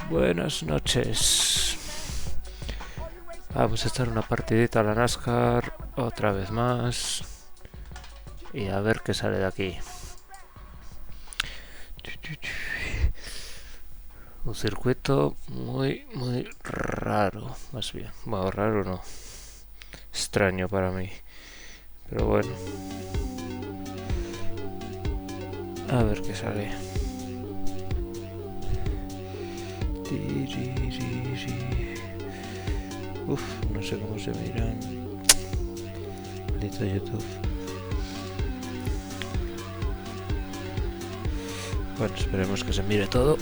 Buenas noches. Vamos a echar una partidita a la NASCAR otra vez más y a ver qué sale de aquí. Un circuito muy raro, más bien. Bueno, raro no, extraño para mí, pero bueno, a ver qué sale. Uf, no sé cómo se miran. Maldito YouTube. Bueno, esperemos que se mire todo.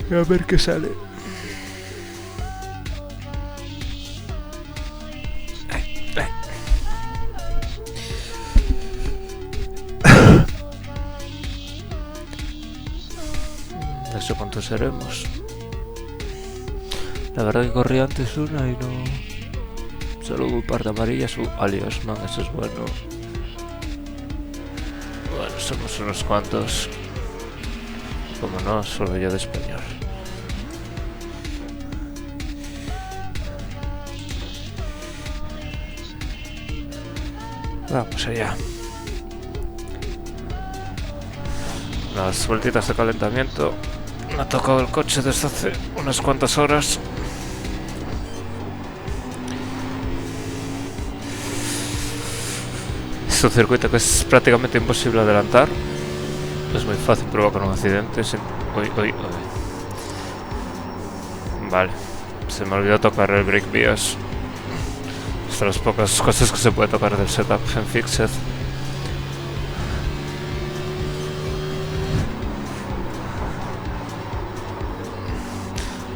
A ver qué sale. No sé cuántos seremos. La verdad que corrí antes una y no... Solo hubo un par de amarillas. Alias, man, eso es bueno. Bueno, somos unos cuantos. Como no, solo yo de español. Vamos allá. Unas vueltitas de calentamiento. Me ha tocado el coche desde hace unas cuantas horas. Es un circuito que es prácticamente imposible adelantar. Es muy fácil provocar un accidente. Uy. Vale. Se me olvidó tocar el brake bias. Es de las pocas cosas que se puede tocar del setup en Fixed.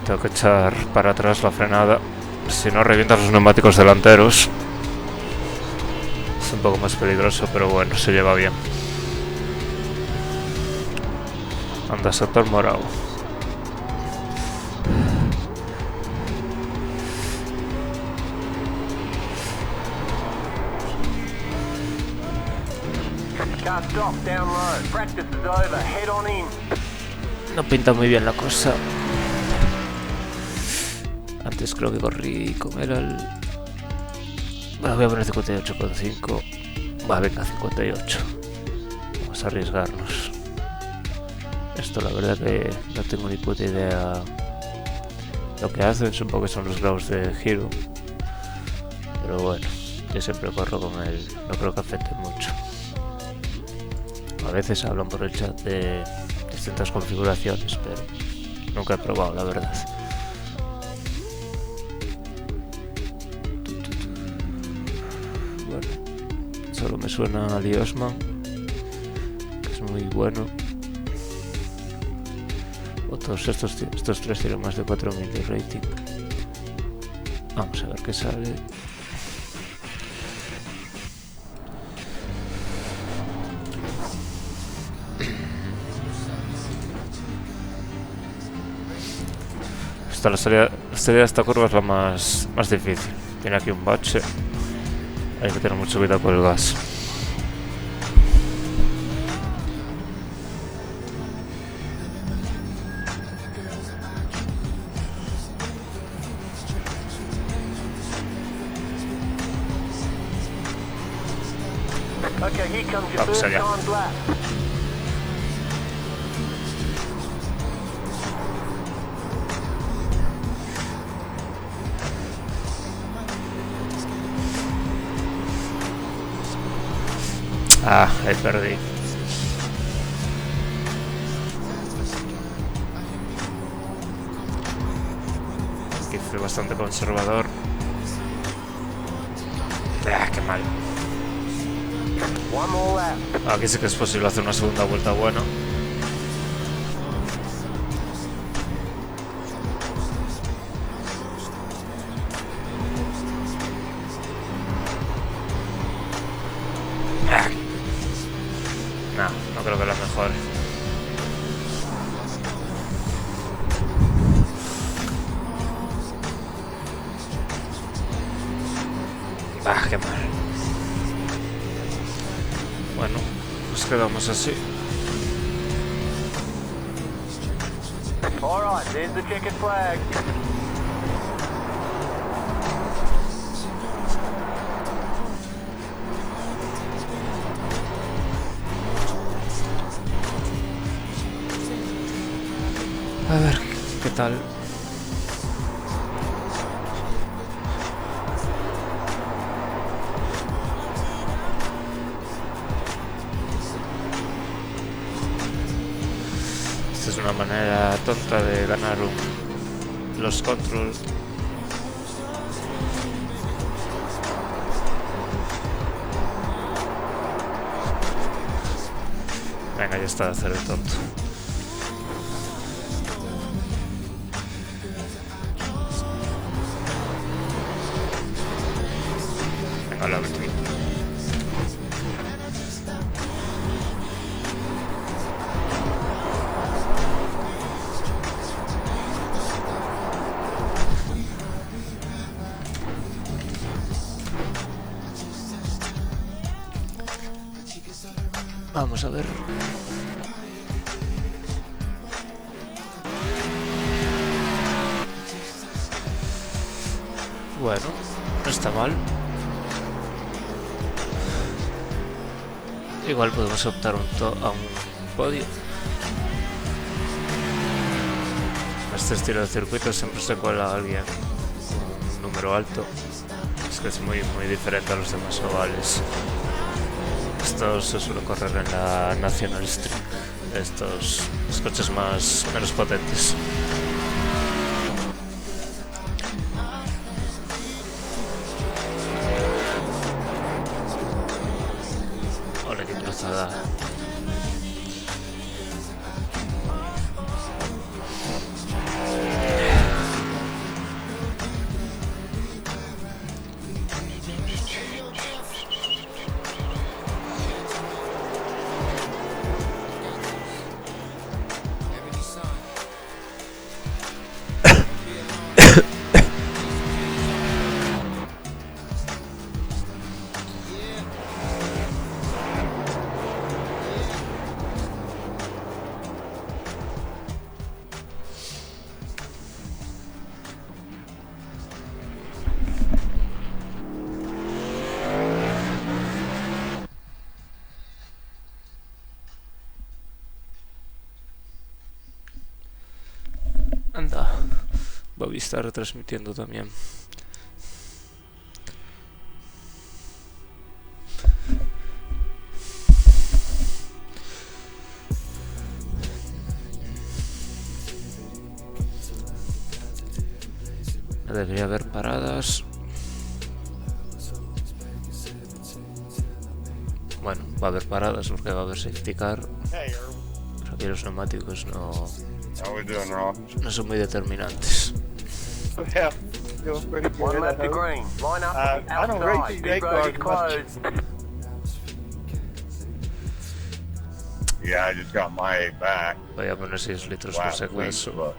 Tengo que echar para atrás la frenada. Si no, revientas los neumáticos delanteros. Es un poco más peligroso, pero bueno, se lleva bien. Anda, sector morado. No pinta muy bien la cosa. Antes creo que corrí con él al... Bueno, voy a poner 58,5. Va, venga, 58. Vamos a arriesgarnos. Esto la verdad que no tengo ni puta idea lo que hacen. Supongo que son los grados de giro. Pero bueno, yo siempre corro con él. No creo que afecte mucho. A veces hablan por el chat de distintas configuraciones, pero nunca he probado, la verdad. Bueno, solo me suena a Liosman, que es muy bueno. Todos estos tres tienen más de 4000 de rating. Vamos a ver qué sale. La salida de esta curva es la más difícil. Tiene aquí un bache. Hay que tener mucho cuidado con el gas. Vamos allá. Ah, ahí perdí. Aquí fui bastante conservador. Ah, qué mal. Aquí sí que es posible hacer una segunda vuelta buena. No creo que la mejore. Ah, qué mal. Bueno, nos quedamos así. Alright, there's the checkered flag. A ver, ¿qué tal? Esta es una manera tonta de ganar los control. Venga, ya está de hacer el tonto. Venga, la última. Vamos a ver. Bueno, no está mal. Igual podemos optar a un podio. En este estilo de circuito siempre se cuela alguien con un número alto. Es que es muy diferente a los demás ovales. Esto se suele correr en la National Street. Estos los coches menos potentes. Hola, qué cruzada. Anda, Bobby está retransmitiendo también. No debería haber paradas. Bueno, va a haber paradas porque va a haber safety car. Pero aquí los neumáticos no son muy determinantes. Yeah, feels pretty good. One left to green. Line up I don't race outside. these Big day road is cars closed. Yeah, I just got my A back Voy a poner 6 litros por last si week, acaso. but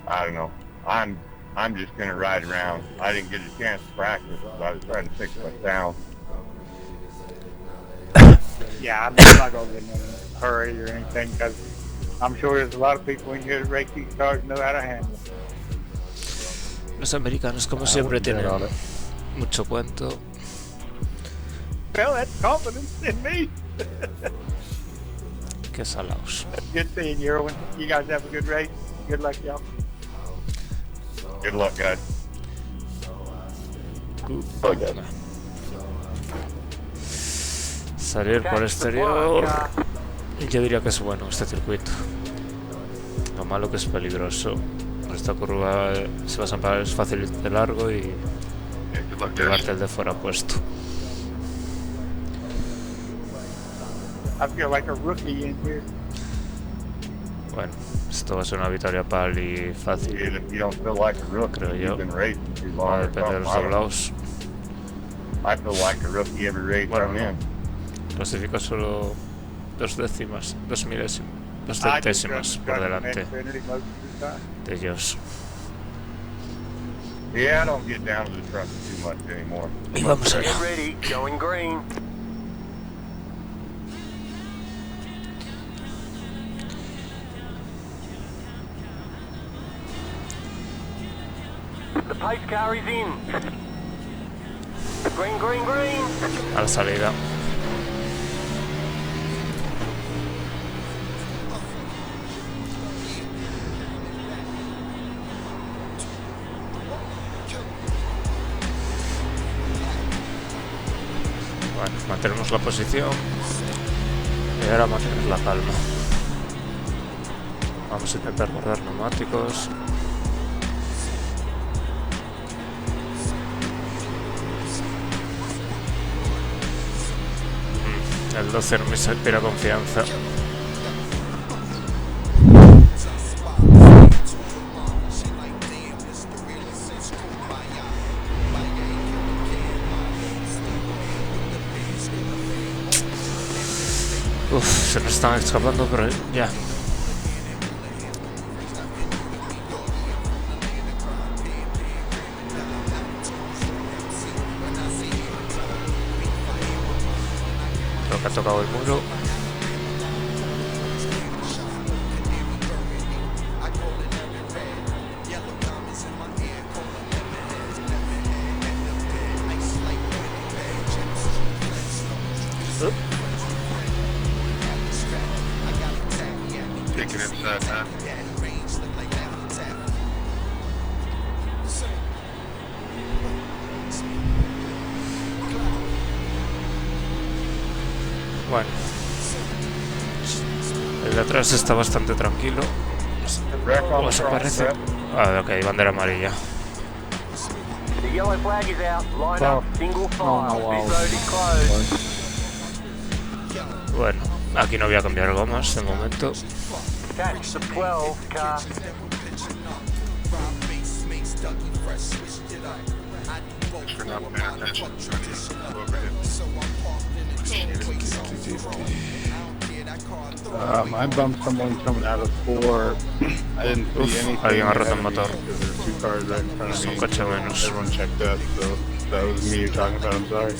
I don't know. I'm just gonna ride around. I didn't get a chance to practice because I was trying to fix my sound. Yeah, I'm not gonna get in a hurry or anything because I'm sure there's a lot of people in here that race these cars and know how to handle them. Los americanos, como siempre, tienen mucho cuento. Well, that's confidence in me. Qué salaos. Good seeing you, Erwin. You guys have a good race. Good luck, y'all. Good luck, guys. Salir por exterior. Yo diría que es bueno este circuito. Lo malo que es peligroso. Esta curva se va a zampar, es fácil de largo y llevarte el de fuera puesto. I feel like a rookie in here. Bueno, esto va a ser una victoria pali And fácil. if you don't feel like a rookie, Creo yo. you've been racing too Va a long. or depender de los something. doblados. I feel like a rookie every race Bueno, I'm no. in. Clasifica solo 2 décimas, 2 milésimas, 2 I just centésimas por run delante Xfinity most of the time. de ellos. Yeah, I don't get down to the truck too much anymore. Y vamos allá. Get ready. Going green. Pace car is in. Green, green, green. A la salida. Bueno, mantenemos la posición. Y ahora mantener la calma. Vamos a intentar guardar neumáticos. El 12 no me inspira confianza. Uf, se nos están escapando, pero ya. Creo que ha tocado el muro. Take it inside, man. Bueno. El de atrás está bastante tranquilo. ¿Cómo se parece? Ah, ok, bandera amarilla. The yellow flag is out. Line up, single file. Pit road is closed. Bueno, aquí no voy a cambiar gomas de momento. Catch the 12 car. You're not paying attention. Over here. I bumped someone coming out of 4. I didn't see Uf, anything. alguien ha roto el ahead of me motor. because there were 2 cars right in front of Es me. un coche menos. Everyone checked up, so that was me you're talking about. I'm sorry.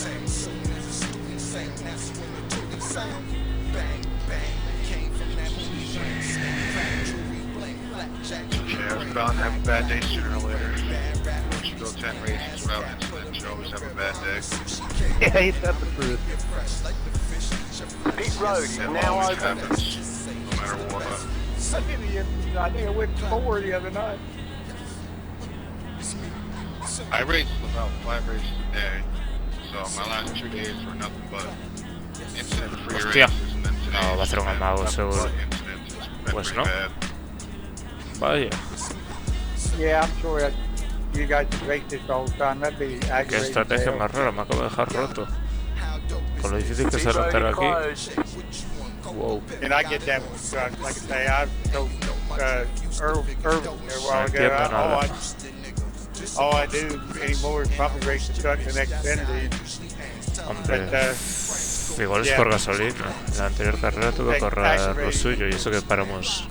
Yeah, I was bound to have a bad day sooner or later. Once you go 10 races without incident, you always have a bad day. Yeah, ain't that the truth? Pit road is It now always open. happens, no matter what. I think I went 4 the other night. I raced about 5 races a day, so my last 2 days were nothing but incident-free Hostia. races, and then today No, va a ser un amago, nothing seguro. but incidents. It's been Pues pretty no. bad. Vaya, Yeah, I'm sure that you guys race this all the time. That'd be qué aggravating. estrategia as hell. más rara, me acabo de dejar roto. Con lo difícil que es Pit road arrancar is aquí. closed. Wow. And I get that with trucks. Like I say, I told Irvin there a while ago. entiendo nada. All I do anymore is probably race the trucks in Xfinity. Hombre, But, igual es yeah. por gasolina. En la anterior carrera tuve que correr lo suyo y eso que paramos.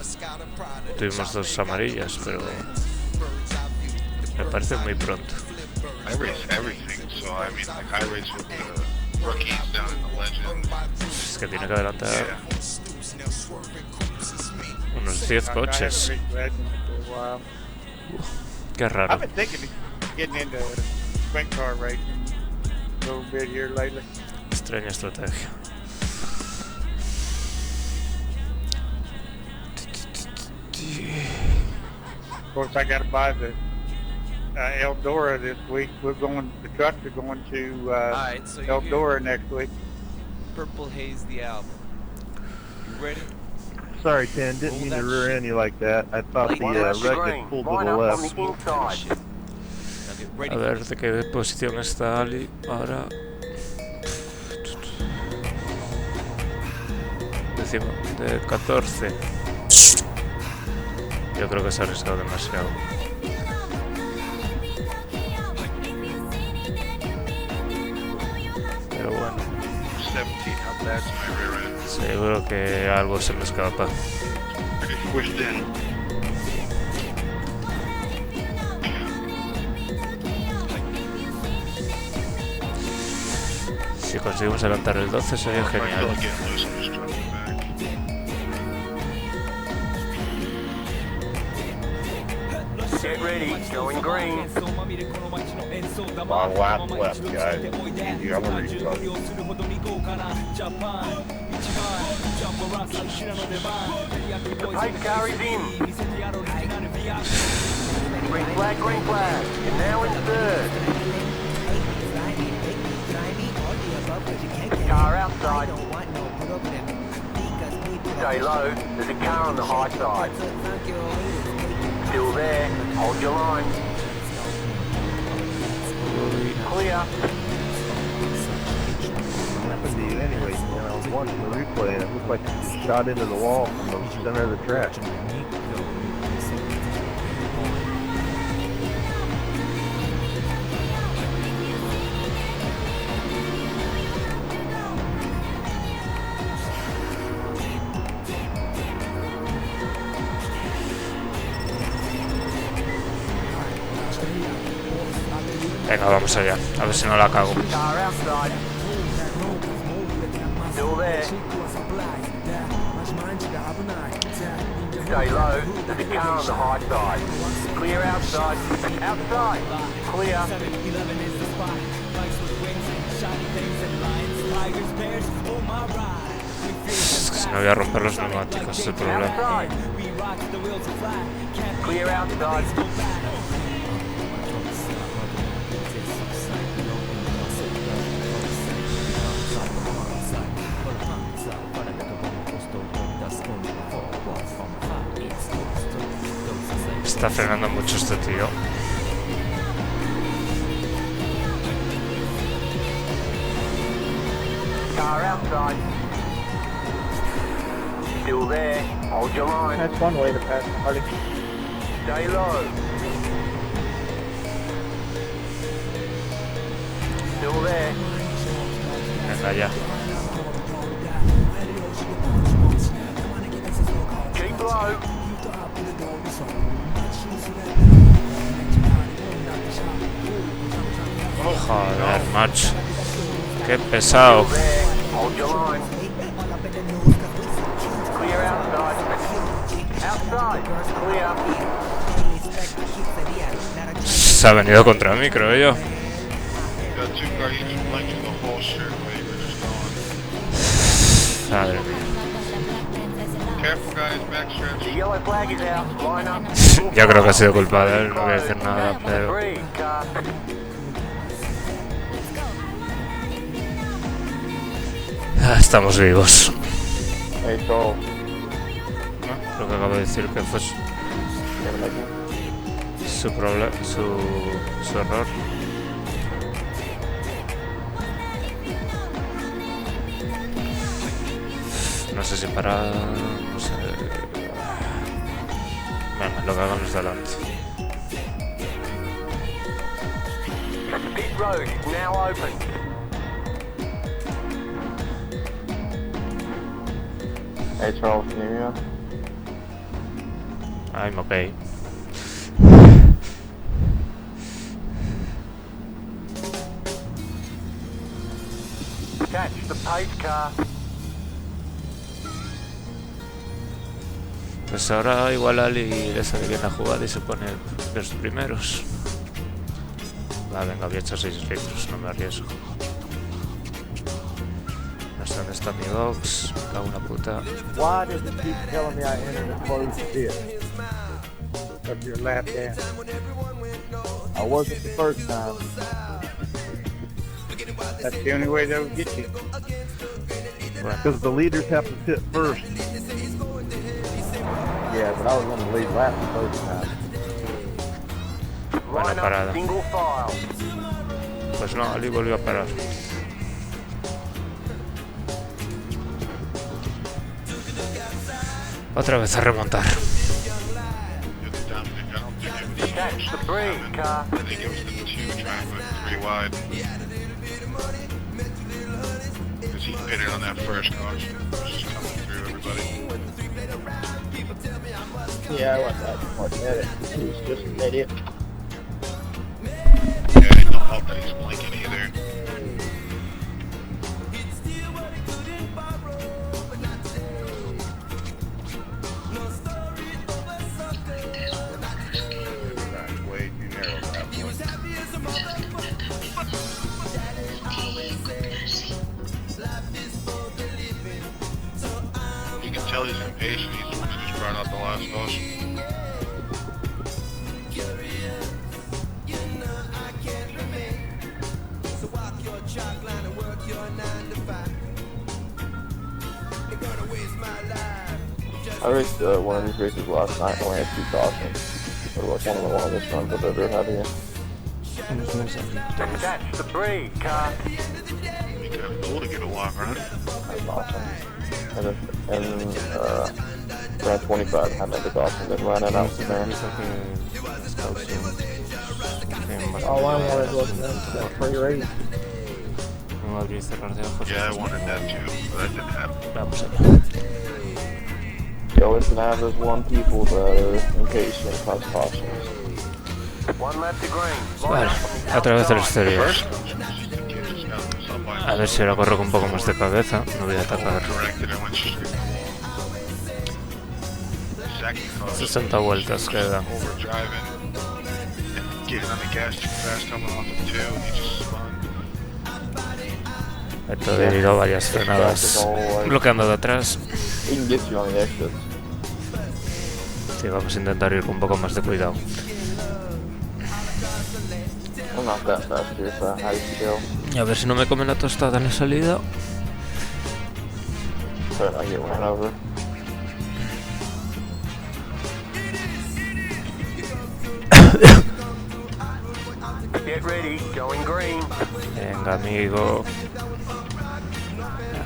Tuvimos 2 amarillas, pero me parece muy pronto. I race everything, so I mean, like I race with the rookies down in the Legends. Es que tiene que adelantar Yeah. unos 10 coches. Qué raro. I've been thinking of getting into sprint car racing a little bit here lately. Extraña estrategia. Of course, I got to buy the Eldora this week. The trucks are going to Alright, so you hear Eldora next week. Purple Haze the album. You ready? Sorry, Ken, didn't mean to rear end you like that. I thought the Line up wreck green. had pulled to Line the up on left. the inside. Now get ready. A ver de qué posición está Ali ahora. De 14. Yo creo que se ha arriesgado demasiado. Pero bueno, 17, how bad's my rear end? seguro que algo se me escapa. Pretty squished in. Si conseguimos adelantar el 12 sería If I feel genial. like getting loose, I'm just trying to go back. Get ready. ready, going green. Long lap left, guys. Easy on the restart. The pace car is in. Green flag, green flag. You're now in third. Car outside. Stay low. There's a car on the high side. Still there. Hold your line. Clear. What happened to you anyway? Man, I was watching the replay and it looked like you shot into the wall from the center of the track. Venga, vamos allá. A ver si no la cago. Car outside. Still there. Stay low. There's a car on the high side. Clear outside. Outside. Clear. Es que si no voy a romper los neumáticos, es el problema. Outside. Clear outside. Está frenando mucho este tío. Car outside. Still there. Hold your line. That's one way to pass the party. Stay low. Still there. Venga ya. Keep low. Joder, macho. Qué pesado. There. Hold your line. Clear outside. Outside. Clear. Se ha venido contra mí, creo yo. Got two cars just blanking the whole straightaway. We're just going. Madre mía. Careful, guys. The Backstretch. yellow flag is out. Line up. Yo creo que ha sido culpa de él, no voy a decir nada, pero... Three, car. Estamos vivos. Eso. Creo que acabo de decir que fue su problema, su error. No sé si para... no sé... Venga, lo que hagan los delante. Pit road is now open. Hey Charles, can you hear me? I'm okay. Catch the pace car. Pues ahora igual Ali le sale bien la jugada y se pone los primeros. Va, venga, había hecho 6 litros, no me arriesgo. No sé dónde está mi box, me cago en la puta. Why did you keep telling me I entered a closed pit? Of your lap down. I wasn't the first time. That's the only way they'll get you. Bueno, Because the leaders have to pit first. Yeah, but I was on the lead lap the first time. buena Line parada. up single file. Pues no, Ali volvió a parar. Otra vez a remontar. Catch the breed car. I think it was the 2 traffic, 3 wide. Because he pitted on that first caution. It was just coming through everybody. Yeah, I wasn't at it. He was just an idiot. Yeah, it don't help that he's blinking either. Way tell he's impatient. He's the one who just brought out the last caution. I raced one of these races last night and only had 2 cautions. It was like one of the longest runs I've ever had here. That's the break, car. It'd be kind of cool to get a long run. That's awesome. And around 25, I had another caution, then running out from there. All I wanted was a free race. No abrir y cerrar de ojos. Yeah, I wanted that too, but that didn't happen. Vamos allá. You always gonna have those one people that are impatient and cause cautions. One left to green. Vale, otra vez el exterior. First caution was just in case it's got myself by A ver si ahora corro con un poco más de cabeza. No voy a atacar. corrected. I went straight to the wall. Second caution. 60 vueltas quedan. Overdriving and getting on the gas too fast coming off of 2 and he just spun. He tenido varias frenadas bloqueando de atrás. He can get you on the exits. Sí, vamos a intentar ir con un poco más de cuidado. I'm not that fast here for a high scale. Y a ver si no me come la tostada en la salida. But I get run over. Get ready, going green. Venga, amigo.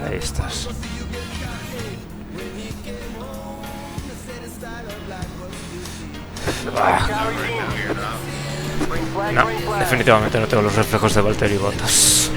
Ahí estás. Ah, Carries in. Green flag, no, green flag. definitivamente no tengo los reflejos de Valtteri Bottas.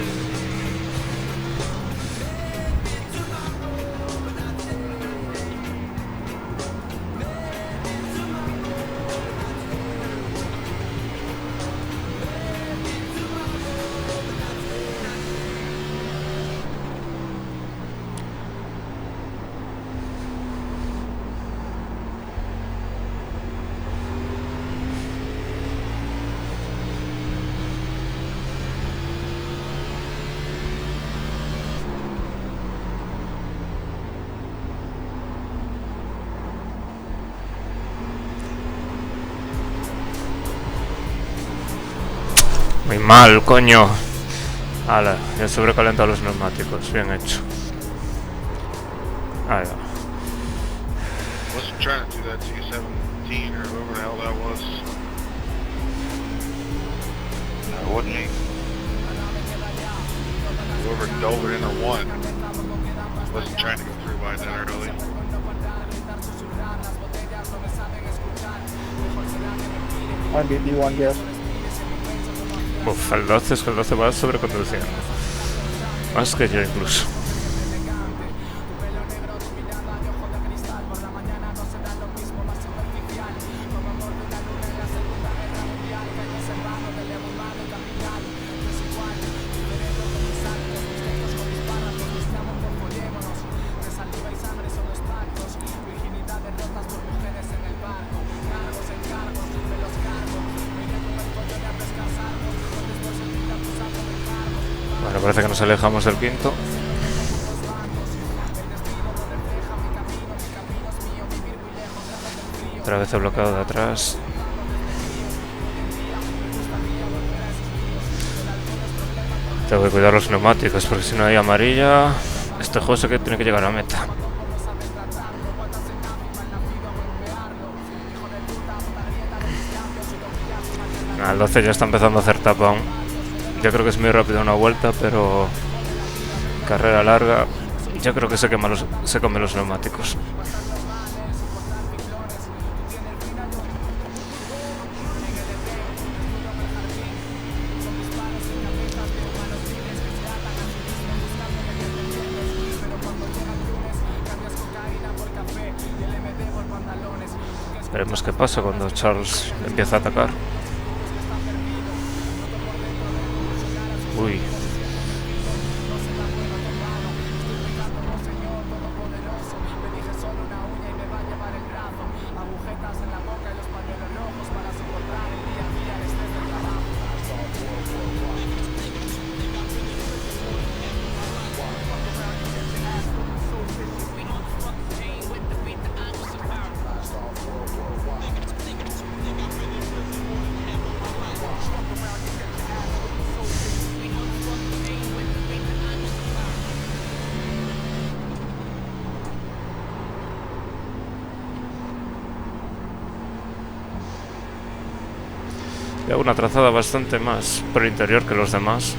Muy mal, coño. Hala, ya he sobrecalentado los neumáticos. Bien hecho. Ahí va. Wasn't trying to do that T17 or whoever the hell that was. No, it wasn't me. Whoever dove it into 1 wasn't trying to go through by that early. I'll give you one guess. Uf, el 12 es que el 12 va sobreconduciendo. Más que yo incluso. Bueno, parece que nos alejamos del quinto. Otra vez he bloqueado de atrás. Tengo que cuidar los neumáticos porque si no hay amarilla, este juego sé que tiene que llegar a meta. El 12 ya está empezando a hacer tapón. Yo creo que es muy rápido una vuelta, pero carrera larga, yo creo que se come los neumáticos. Veremos qué pasa cuando Charles empieza a atacar. Uy. Y hago una trazada bastante más por el interior que los demás.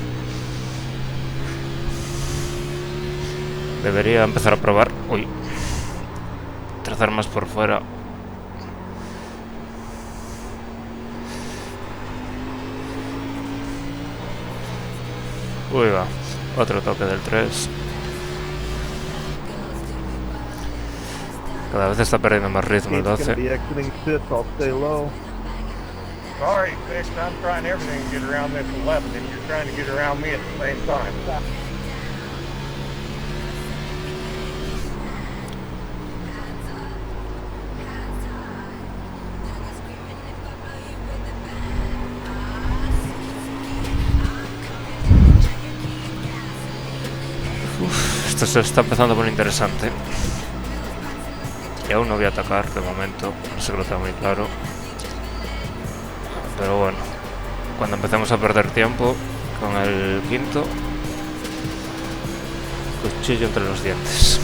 Debería empezar a probar. Uy. Trazar más por fuera. Uy, va. Otro toque del 3. Cada vez está perdiendo más ritmo el It's 12. gonna be exiting 5th, I'll stay low. Sorry, 6, I'm trying everything to get around this 11, and you're trying to get around me at the same time. Esto se está empezando a poner interesante. Y aún no voy a atacar de momento, no sé que lo tengo muy claro. Pero bueno, cuando empecemos a perder tiempo con el quinto, cuchillo entre los dientes.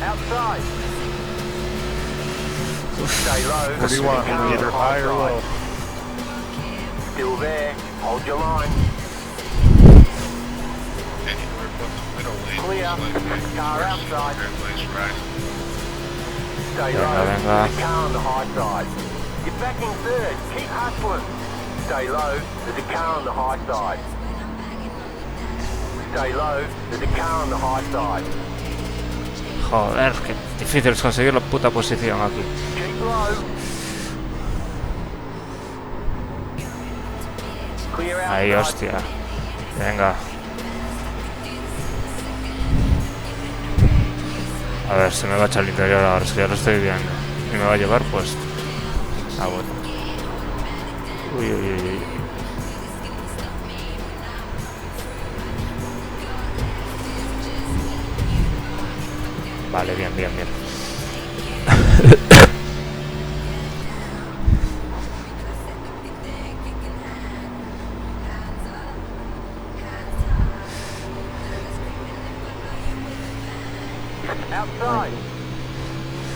Outside. Stay low. What do you want? Me to get her high or low? Still there. Hold your line. Anywhere but the middle lane. Clear. Looks like Car outside. that lane's right. Stay Venga, low. venga. There's a car on the high side. You're back in third. Keep hustling. Stay low. There's a car on the high side. Stay low. There's a car on the high side. Joder, qué difícil es conseguir la puta posición aquí. Keep low. Clear outside. Ahí, hostia. Venga. A ver, se me va a echar el interior ahora, es que ya lo estoy viendo. Y me va a llevar, pues... Ah, bueno. Uy, uy, uy, uy. Vale, bien, bien, bien. Outside.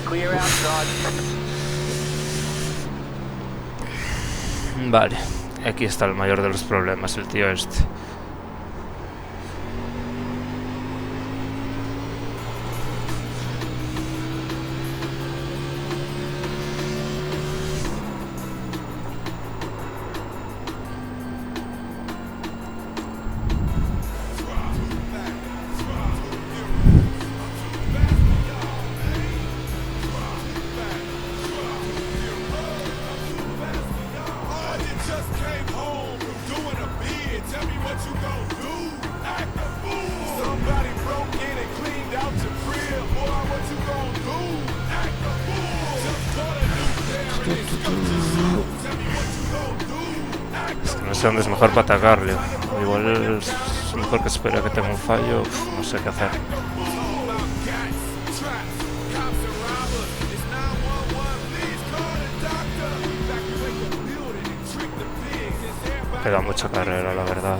Clear outside. Vale, aquí está el mayor de los problemas, el tío este. No sé dónde es mejor para atacarle. Igual es mejor que espere a que tenga un fallo. Uf, no sé qué hacer. Queda mucha carrera, la verdad.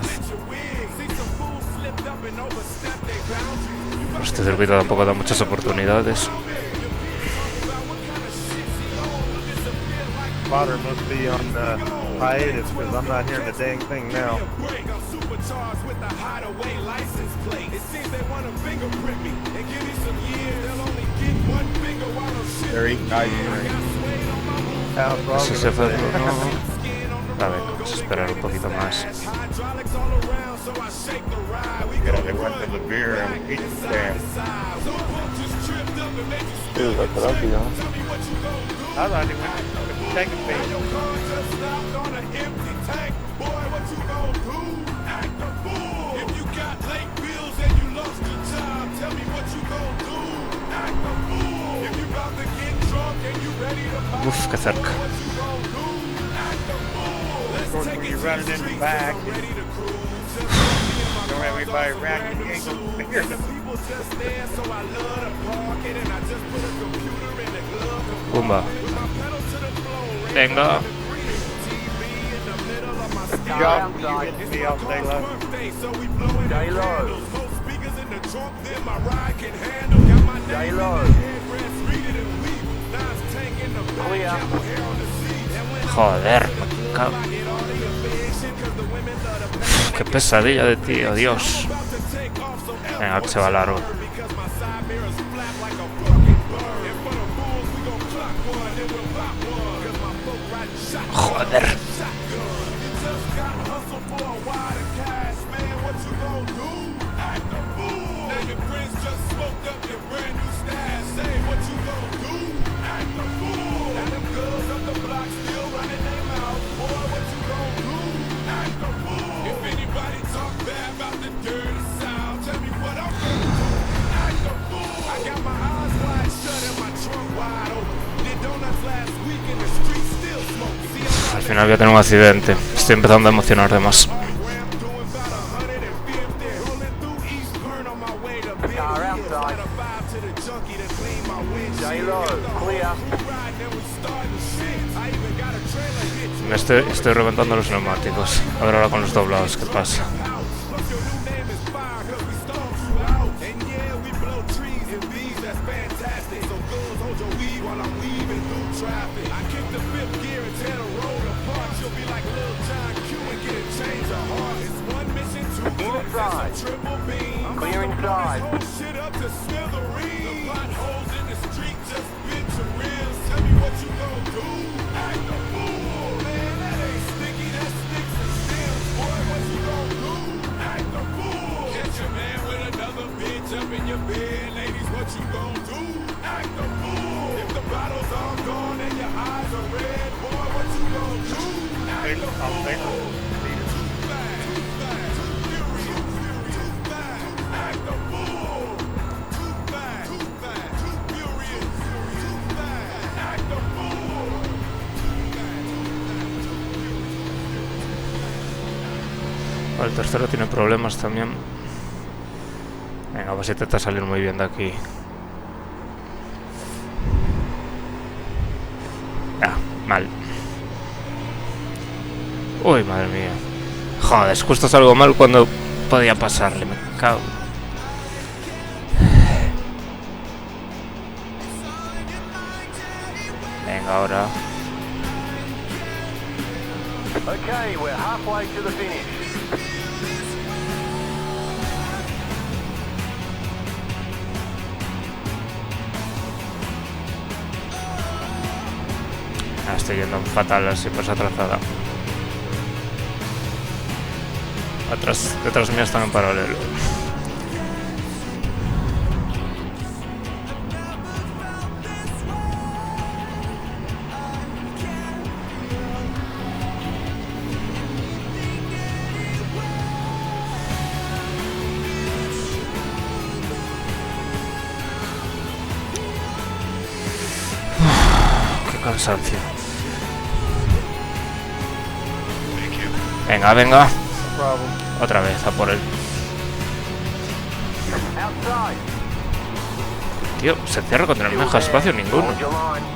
Este circuito tampoco da muchas oportunidades. Spotter must be on hiatus because I'm not hearing the dang thing now. There he guys. Si se fue no. A ver, vamos a esperar un poquito más. Yeah, they went to the beer and pizza stand. Dude, that's what I'll be on. I thought he went to take a page. Uf, qué cerca. Of course, when you're running in the back, don't have anybody around you, you ain't gonna figure it. Pumba. Venga. Job, you with me all day long. Stay low. Stay low. Clear. Joder, me cago. Qué pesadilla de tío, Dios. Venga, que se va largo. Joder. Al final voy a tener un accidente. Estoy empezando a emocionar de más. Car outside. Stay low. Clear. Estoy reventando los neumáticos. A ver ahora con los doblados, ¿qué pasa? Inside. Clear inside. I'll take it. El tercero tiene problemas también. Venga, pues intenta salir muy bien de aquí. Ah, mal. Uy, madre mía. Joder, justo salgo mal cuando podía pasarle. Me cago. Venga, ahora. Okay, we're halfway to the finish. Estoy yendo fatal así pues atrasada. Detrás mía están en paralelo. Qué cansancio. Venga, venga. No problem. Otra vez, a por él. Outside. Tío, se cierra contra el Still meja there. espacio ninguno. Hold your line.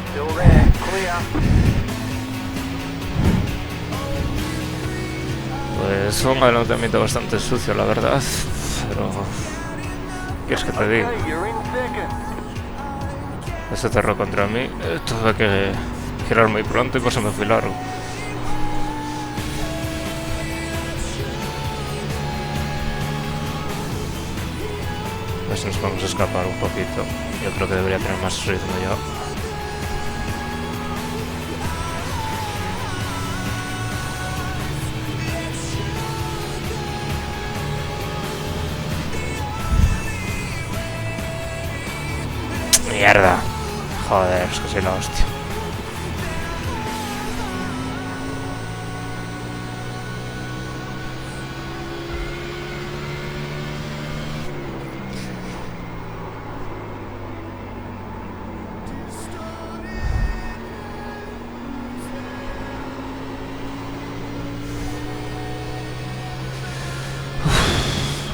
Still there. Clear. Pues fue un adelantamiento bastante sucio, la verdad. Pero... ¿qué es que te digo? Okay, you're in second. Se cerró contra mí. Tuve que girar muy pronto y pues se me fui largo. Pues nos vamos a escapar un poquito. Yo creo que debería tener más ritmo ya. Mierda. Joder, es que soy la hostia.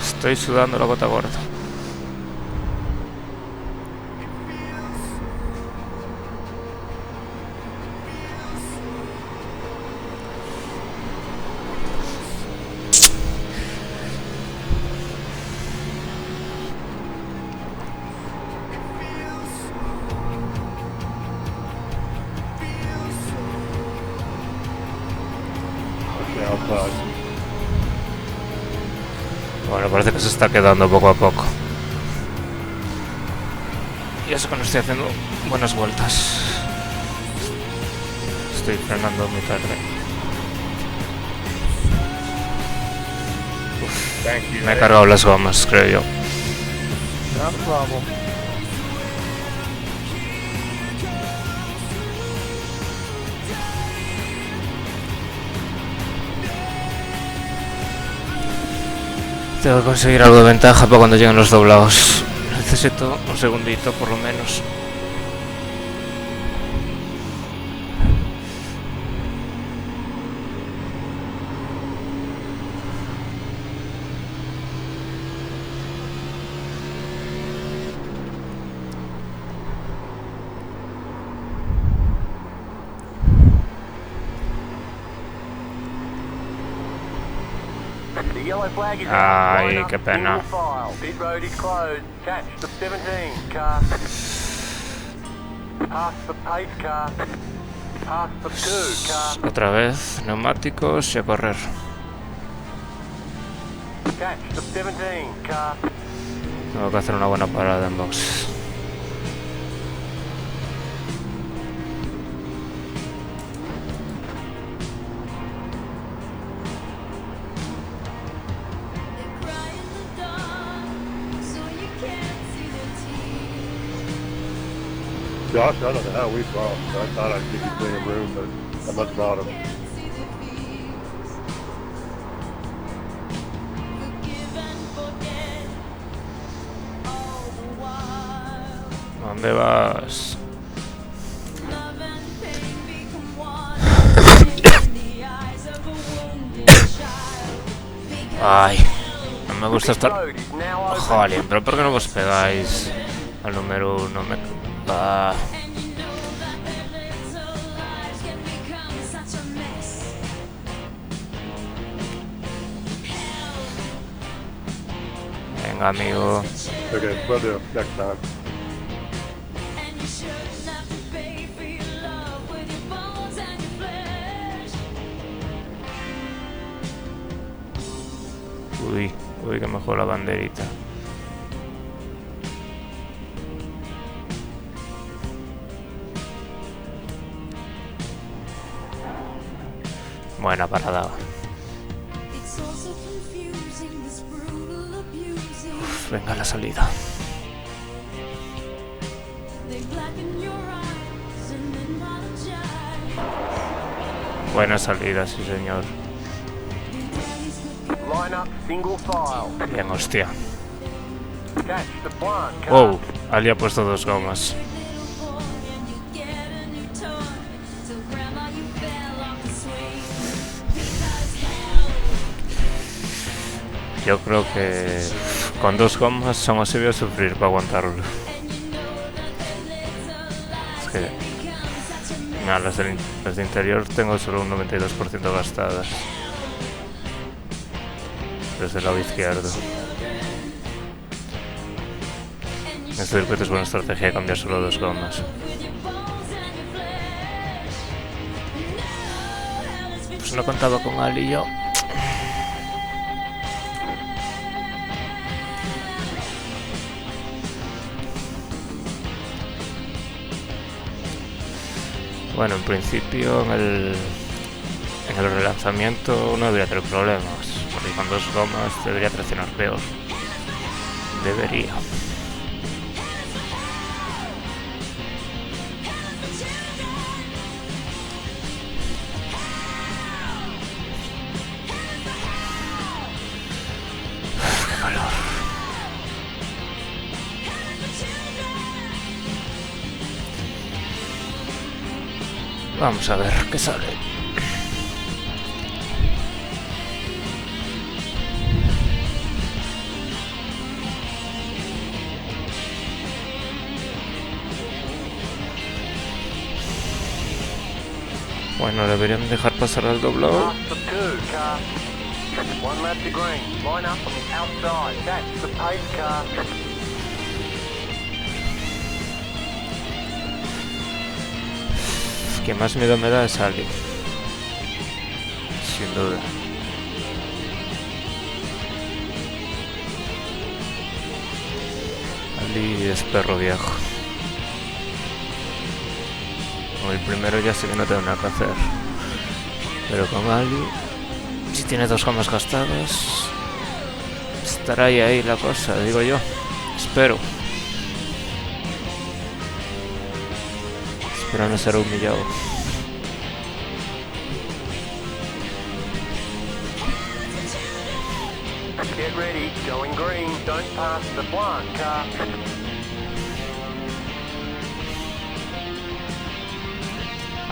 Estoy sudando la gota gorda. parece que se está quedando poco a poco. Y eso que no estoy haciendo buenas vueltas. Estoy frenando muy tarde. Me he cargado las gomas, creo yo. No problem. Tengo que conseguir algo de ventaja para cuando lleguen los doblados. Necesito un segundito por lo menos. The yellow flag is out. Ay, Line up, qué pena. single file. Pit road is closed. Catch the 17 car. Pass the pace car. Pass the 2 car. Otra vez, neumáticos y a correr. Catch the 17 car. Tengo que hacer una buena parada en box. Josh, I don't know how we lost. I thought I'd give you plenty of room, but I must have brought him. ¿Dónde vas? Ay, no me gusta estar... Road is now open. Joder, pero ¿por qué no vos pegáis al número 1? Me... Ah. Venga, amigo. Okay, we'll do it next time. Uy, que mejor la banderita. Buena parada. Uf, venga la salida. Buena salida, sí señor. Line up, single file. Bien, hostia. Catch the plant car. Wow, Ali ha puesto 2 gomas. Yo creo que con 2 gomas aún así voy a sufrir para aguantarlo. Es que... Nada, las de interior tengo solo un 92% gastadas. Desde el lado izquierdo. En este circuito es buena estrategia cambiar solo 2 gomas. Pues no contaba con Ali y yo. Bueno, en principio en el relanzamiento no debería tener problemas, porque con 2 gomas debería traccionar peor. Debería. Uf, qué calor. Vamos a ver qué sale. Bueno, deberían dejar pasar al doblado. Pass the 2 car. 1 lap to green. Line up on the outside. Catch the pace car. Quien más miedo me da es Ali. Sin duda. Ali es perro viejo. Con el primero ya sé que no tengo nada que hacer. Pero con Ali, si tiene 2 gemas gastadas, estará ahí la cosa, digo yo. Espero. Espero no ser humillado. Get ready, going green. Don't pass the black car.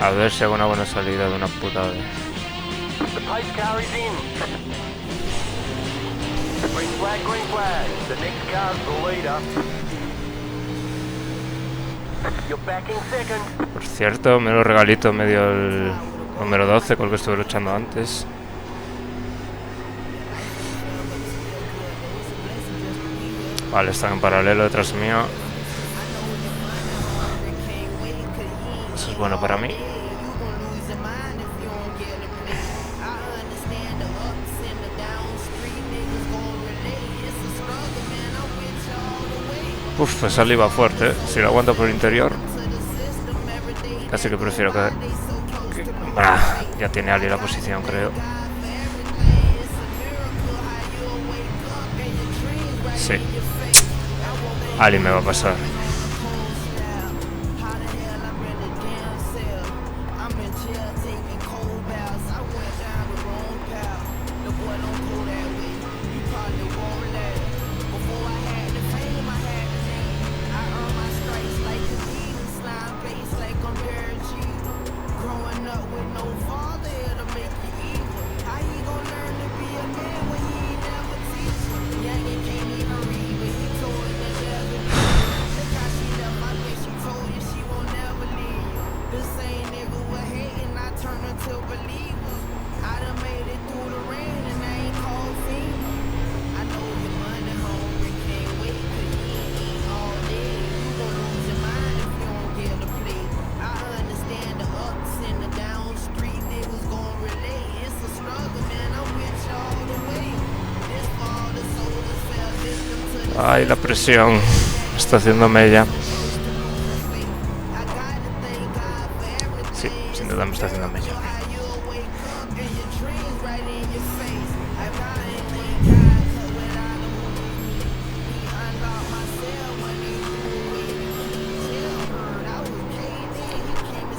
A ver si hago una buena salida de una puta vez. The pace car is in. Green flag, green flag. The next car's the leader. You're back in second. Por cierto, me lo regalito medio el número 12 con el que estuve luchando antes. Vale, están en paralelo detrás mío. Eso es bueno para mí. Uf, pues Ali va fuerte, ¿eh? Si lo aguanta por el interior. Casi que prefiero que... ya tiene Ali la posición, creo. Sí. Ali me va a pasar. Ay, la presión. Me está haciendo mella. Sí, sin duda me está haciendo mella.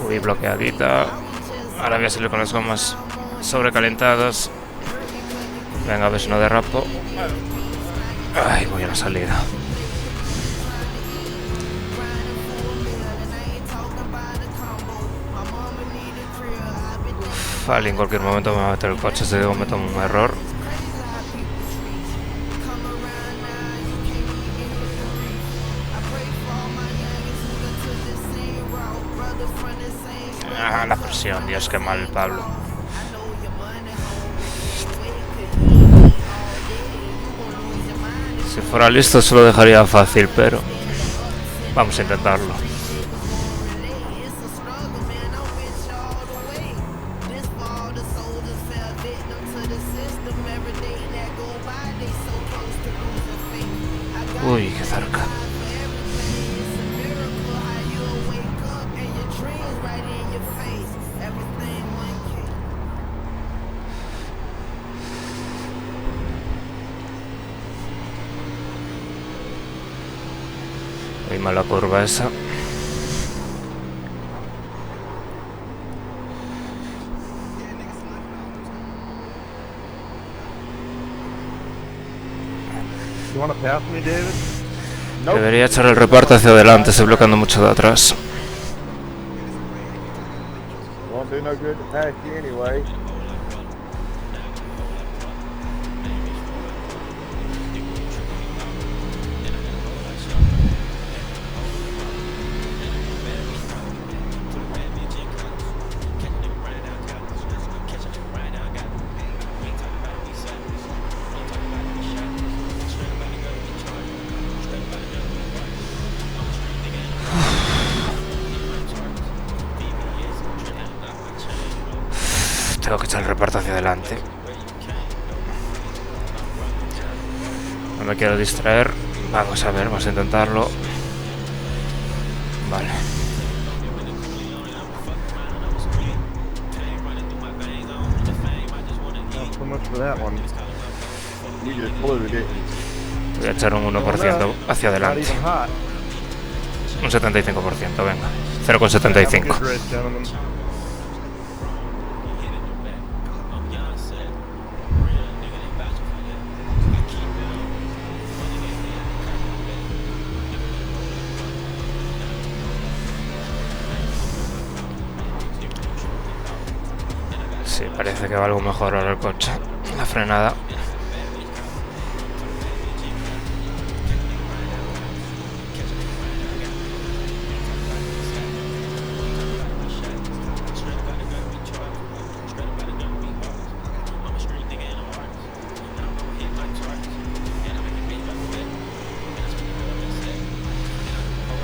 Uy, bloqueadita. Ahora voy a salir con las gomas sobrecalentadas. Venga, a ver si no derrapo. Ay, voy a la salida. Vale, en cualquier momento me va a meter el coche si digo me tomo un error. Ah, la presión, Dios, qué mal, Pablo. Si fuera listo se lo dejaría fácil, pero vamos a intentarlo. Uy, qué cerca. Muy mala curva esa. You wanna pass me, David? Nope. Debería echar el reparto hacia adelante, estoy bloqueando mucho de atrás. Won't do no good to pass you anyway. Tengo que echar el reparto hacia adelante. No me quiero distraer. Vamos a ver, vamos a intentarlo. Vale. Not so much for that one. You just blew it, didn't you? Voy a echar un 1% hacia Not adelante. even hot. Un 75%, venga. Have a 0,75. good rest, gentlemen. Sí, parece que va algo mejor ahora el coche. La frenada.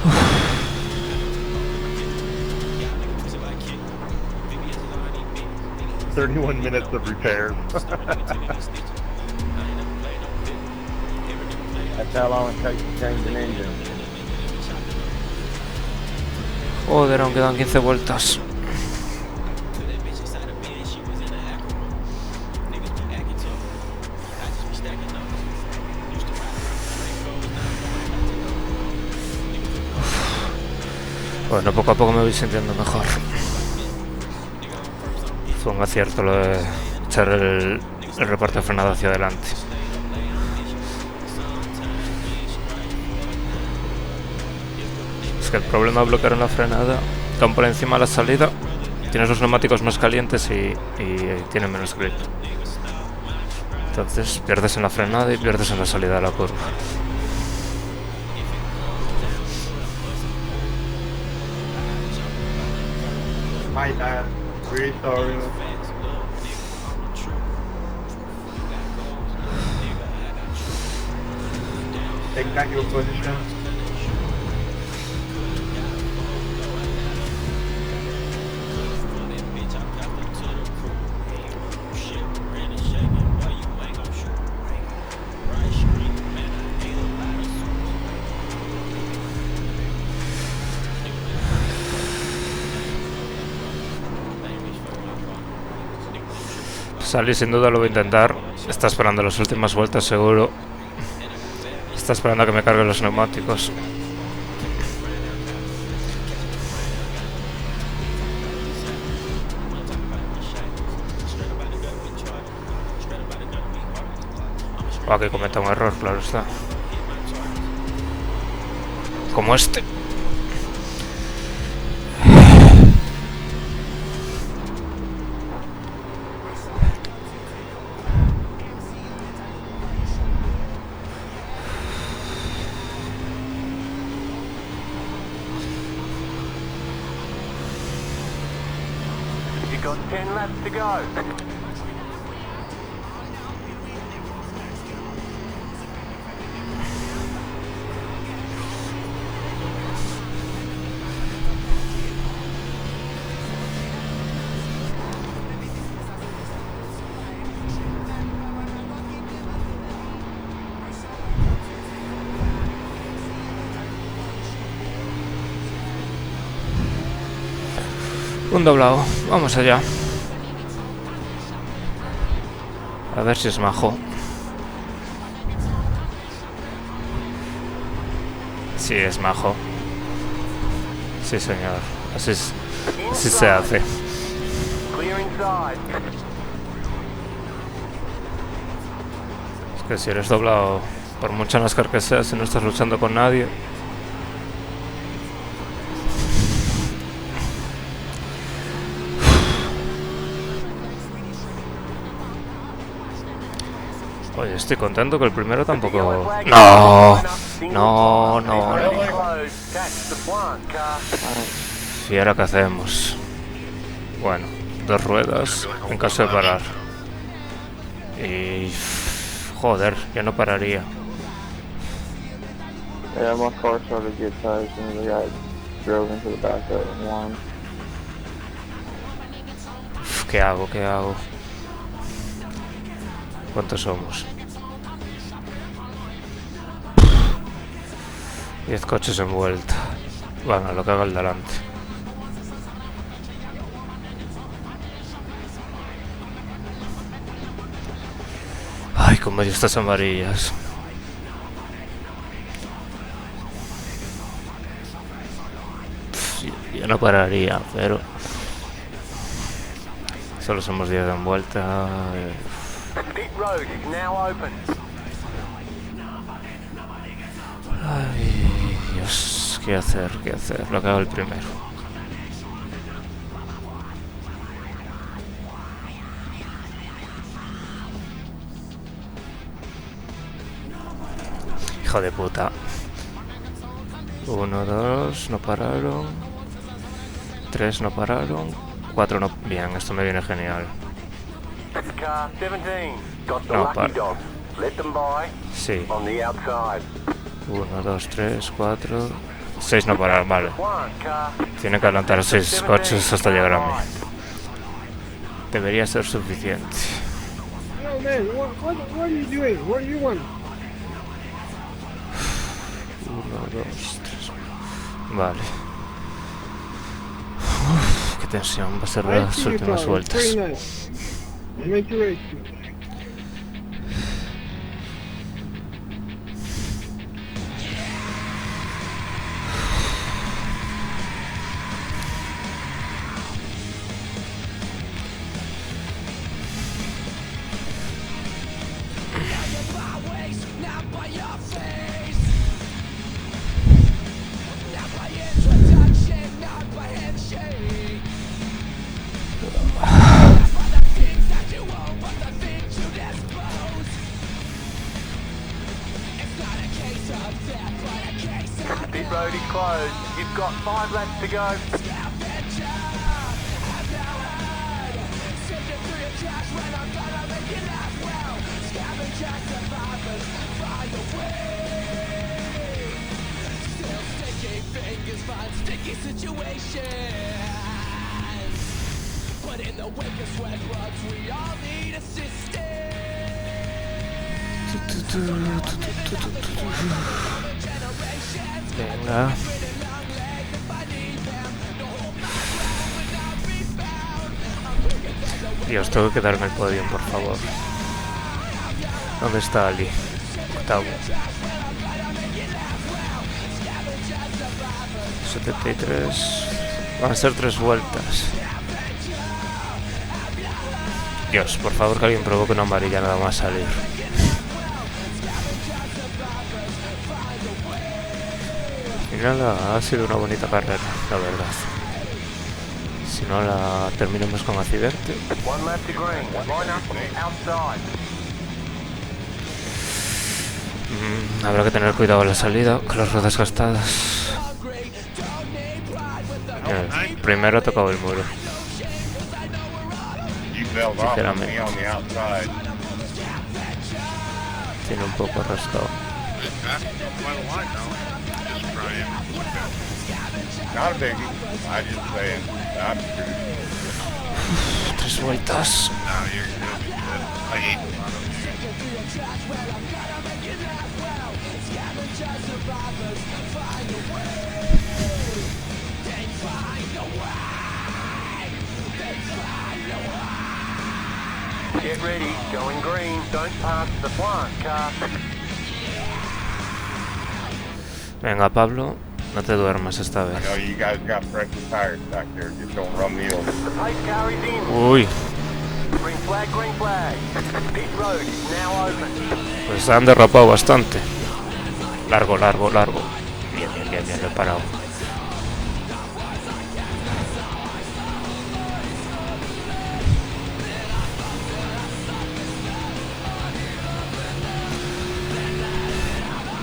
Uf. 31 minutes of repairs. That's how long it takes to change an engine. Joder, aún quedan 15 vueltas. Bueno, poco a poco me voy sintiendo mejor. Fue un acierto lo de echar el reparto de frenado hacia adelante. Es que el problema de bloquear en la frenada, tan por encima de la salida, tienes los neumáticos más calientes y tienen menos grip. Entonces pierdes en la frenada y pierdes en la salida de la curva. My bad. Really sorry. Take back your position. Sally sin duda lo voy a intentar. Está esperando las últimas vueltas seguro. Está esperando a que me cargue los neumáticos. O que cometa un error, claro está. Como este. You've got 10 laps to go. Un doblado, vamos allá. A ver si es majo. Sí, es majo. Sí, señor. Así se hace. Clear inside. Es que si eres doblado, por mucha NASCAR que seas, si no estás luchando con nadie. Oye, estoy contento que el primero tampoco... ¡No! ¡No, no! ¿Y ahora qué hacemos? Bueno, 2 ruedas en caso de parar. Y... joder, ya no pararía. Yeah, my car started to get tired as soon as I drove into the back of it and warmed. ¿Qué hago? ¿Qué hago? ¿Cuántos somos? 10 coches en vuelta. Bueno, lo que haga el delante. Ay, con medio estas amarillas. Yo no pararía, pero solo somos 10 en vuelta. Pit road is now open. Ay, Dios, ¿qué hacer? ¿Qué hacer? Lo que hago el primero. Hijo de puta. 1, 2, no pararon. 3 no pararon. 4 no... Bien, esto me viene genial. Car 17 got the No, lucky dog. Let them by Sí. on the outside. 1, 2, 3, 4... 6 no pararon, vale. One car. Tiene que adelantar 6 coches hasta llegar a mí. Debería ser suficiente. No, man, what are you doing? What do you want? 1, 2, 3... Vale. Uf, qué tensión. Va a ser las últimas vueltas. Pretty nice. I make the race. Pit road is closed. You've got 5 laps to go. Venga. Dios, tengo que darme el podio, por favor. ¿Dónde está Ali? Octavo. 73. Van a ser 3 vueltas. Dios, por favor que alguien provoque una amarilla nada más salir. Al final ha sido una bonita carrera, la verdad. Si no la terminamos con accidente. 1 lap to green. Line up on the outside. Habrá que tener cuidado en la salida con las ruedas gastadas. Primero ha tocado el muro. You bailed off on me on the outside. Tiene un poco rascado. Not a biggie. I just saying. I'm screwed. 3 vueltas. No, you're good. I hate a lot of you. Get ready. Going green. Don't pass the front car. Venga, Pablo, no te duermas esta I vez. know you guys got fresh tires back there. Just don't run me over. The pace car is in. Uy, Green flag, green flag. Pit road is now open. pues han derrapado bastante. Largo, largo, largo. Bien, bien, bien, bien, lo he parado.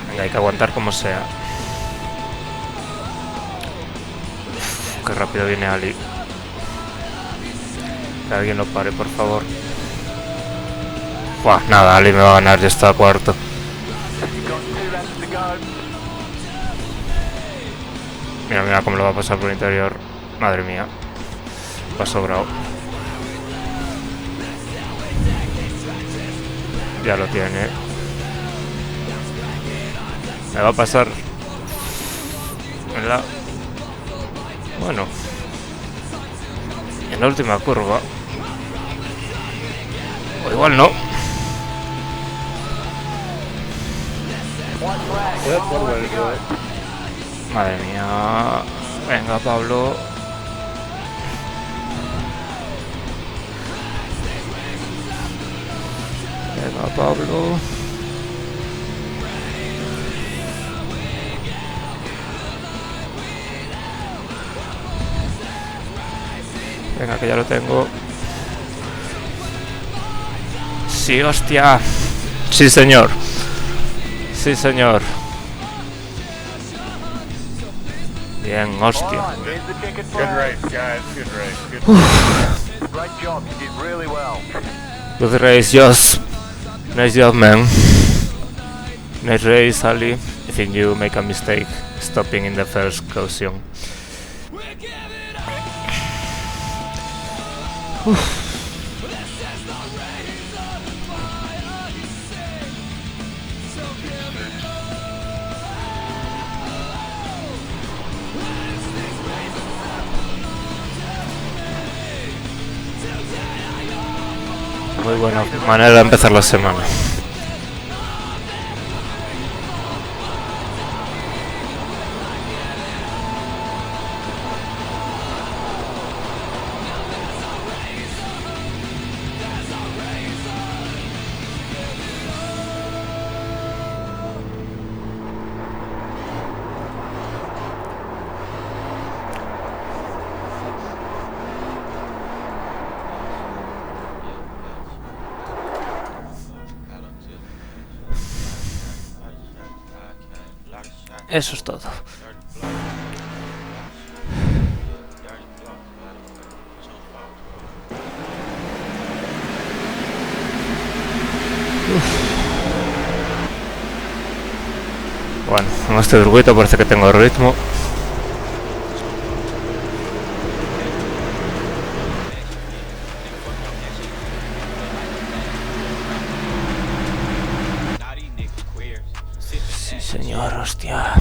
Venga, hay que aguantar como sea. Uf, qué rápido viene Ali. Que alguien lo pare, por favor. Buah, nada, Ali me va a ganar, ya está cuarto. You've got 2 laps to go. Mira, mira cómo lo va a pasar por el interior. Madre mía. Va sobrado. Ya lo tiene. Me va a pasar en la... Bueno, en la última curva. O igual no. That's one way to do it. Madre mía. Venga, Pablo. Venga, Pablo. Venga, que ya lo tengo. Sí, hostia. Sí, señor. Sí, señor. Bien, hostia. Here's the ticket Good flag. race, guys. Good race. Good Great job. You did really well. Good race, Joss. Nice job, man. Nice race, Ali. I think you make a mistake stopping in the first caution. Muy buena manera de empezar la semana. Eso es todo. Bueno, en este circuito parece que tengo ritmo. Sí, señor, hostia.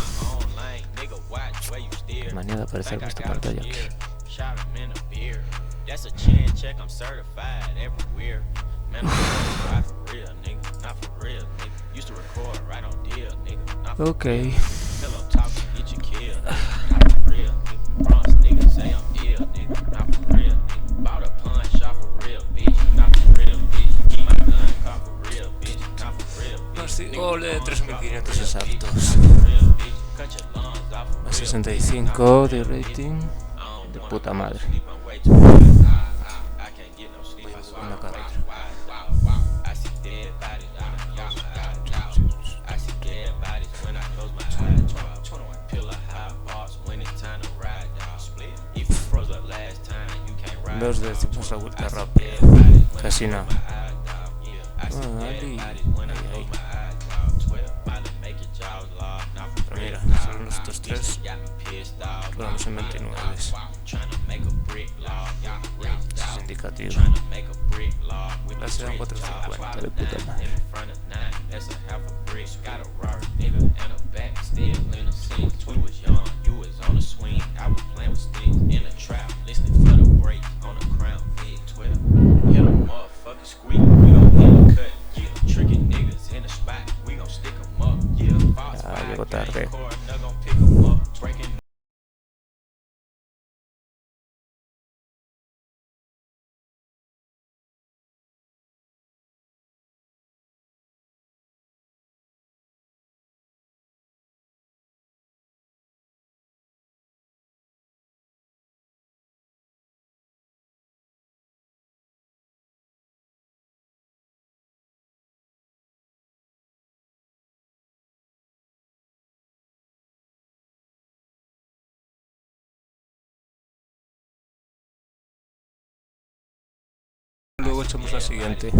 Qué manía de aparecer en esta pantalla aquí. Ok. Gol de 3.500 exactos. A 65 de rating. De puta madre. Una carrera. Dos décimos la vuelta rápida. Casi nada. Ali. Ahí. Pero mira, son estos tres. Vamos en 29. Eso es indicativo. La serán 450 de puta madre. Ya llego tarde. Luego echamos la siguiente.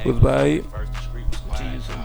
Goodbye.